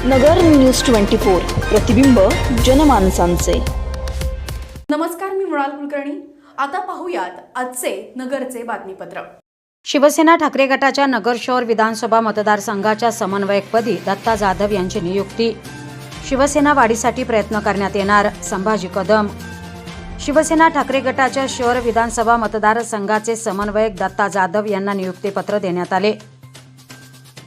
नगर news 24 प्रतिबिंब जनमानसांचे। नमस्कार, मी मृणाल कुलकर्णी। आता पाहूयात आजचे नगरचे बातमीपत्र। शिवसेना ठाकरे गटाच्या नगर शहर विधानसभा मतदारसंघाच्या समन्वयकपदी दत्ता जाधव यांची नियुक्ती। शिवसेना वाढीसाठी प्रयत्न करण्यात येणार, संभाजी कदम। शिवसेना ठाकरे गटाच्या शहर विधानसभा मतदारसंघाचे समन्वयक दत्ता जाधव यांना नियुक्तीपत्र देण्यात आले।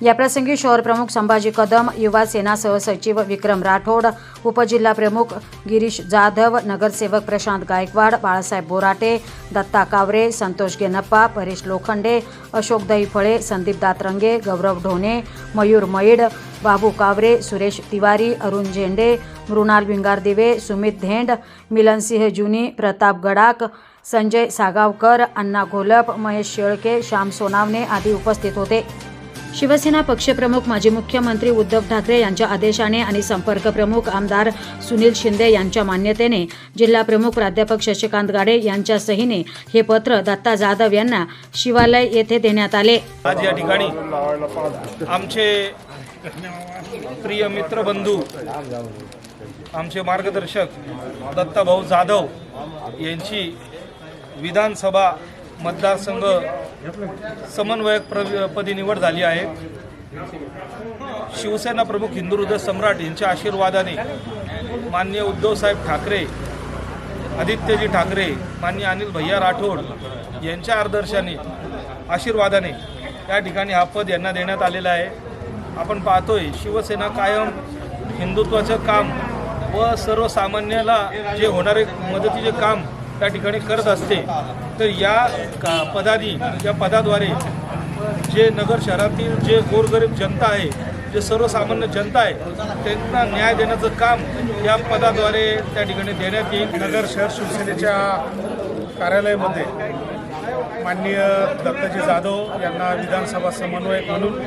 याप्रसंगी शहर प्रमुख संभाजी कदम, युवा सेना सहसचिव विक्रम राठोड, उपजिल्हा प्रमुख गिरीश जाधव, नगरसेवक प्रशांत गायकवाड, बाळासाहेब बोराटे, दत्ता कावरे, संतोष गेनप्पा, परेश लोखंडे, अशोक दहीफळे, संदीप दातरंगे, गौरव ढोणे, मयूर मैड, बाबू कावरे, सुरेश तिवारी, अरुण झेंडे, मृणाल भिंगारदिवे, सुमित धेंड, मिलनसिंह जुनी, प्रताप गडाक, संजय सागावकर, अण्णा घोलप, महेश शेळके, श्याम सोनावणे आदी उपस्थित होते। शिवसेना पक्षप्रमुख माजी मुख्यमंत्री उद्धव ठाकरे यांच्या आदेशाने आणि संपर्क प्रमुख आमदार सुनील शिंदे यांच्या मान्यतेने जिल्हा प्रमुख प्राध्यापक शशिकांत गाडे यांच्या सहीने हे पत्र दत्ता जाधव यांना शिवालय येथे देण्यात आले। आज या ठिकाणी आमचे प्रिय मित्र बंधू, आमचे मार्गदर्शक दत्ताभाऊ जाधव यांची विधानसभा मतदारसंघ समन्वयक पदी निवड झाली आहे। शिवसेना प्रमुख हिंदू हृदय सम्राट यांच्या आशीर्वादाने माननीय उद्धवसाहेब ठाकरे, आदित्यजी ठाकरे, माननीय अनिल भैया राठोड यांच्या आदर्शाने आशीर्वादाने या ठिकाणी हा पद यांना देण्यात आलेला आहे। आपण पाहतोय शिवसेना कायम हिंदुत्वाचं काम व सर्वसामान्याला जे होणारे मदतीचे काम त्या ठिकाणी करत असते। तर या पदाद्वारे जे नगर शहरातील जे गोरगरीब जनता आहे, जे सर्वसामान्य जनता आहे, त्यांना न्याय देण्याचं काम या पदाद्वारे त्या ठिकाणी देण्यात येईल। नगर शहर शिवसेनेच्या कार्यालयामध्ये माननीय दत्ताजी जाधव यांना विधानसभा समन्वयक म्हणून,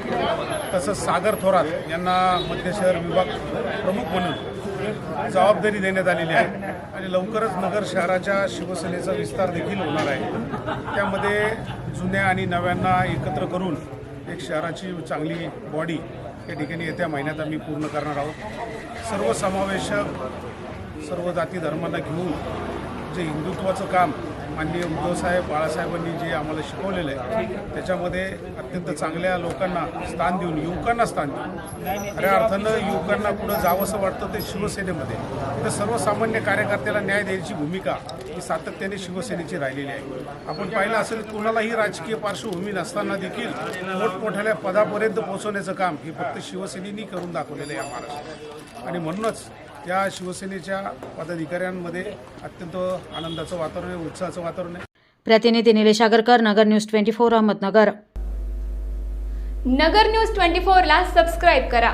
तसंच सागर थोरात यांना मध्य शहर विभाग प्रमुख म्हणून जबाबदारी देण्यात आलेली आहे आणि लवकरच नगर शहराच्या शिवसेनेचा विस्तार देखील होणार आहे। त्यामध्ये जुन्या आणि नव्यांना एकत्र करून एक शहराची चांगली बॉडी या ठिकाणी येत्या महिन्यात आम्ही पूर्ण करणार आहोत। सर्वसमावेशक सर्व जाती धर्मांना घेऊन जे हिंदुत्वाचं काम माननीय उद्धवसाहेब बाळासाहेबांनी जे आम्हाला शिकवलेलं आहे, त्याच्यामध्ये अत्यंत चांगल्या लोकांना स्थान देऊन, युवकांना स्थान देऊन, खऱ्या अर्थानं युवकांना पुढं जावंसं वाटतं ते शिवसेनेमध्ये, तर सर्वसामान्य कार्यकर्त्याला न्याय द्यायची भूमिका ही सातत्याने शिवसेनेची राहिलेली आहे। आपण पाहिलं असेल, कुणालाही राजकीय पार्श्वभूमी नसताना देखील मोठमोठ्या पदापर्यंत पोहोचवण्याचं काम हे फक्त शिवसेनेनी करून दाखवलेलं आहे या महाराष्ट्रात। आणि म्हणूनच या शिवसेनेच्या पदाधिकाऱ्यांमध्ये अत्यंत आनंदाचं वातावरण आहे, उत्साहाचं वातावरण आहे। प्रतिनिधी निलेश आगरकर, नगर न्यूज 24 अहमदनगर। नगर न्यूज 24 ला सबस्क्राइब करा।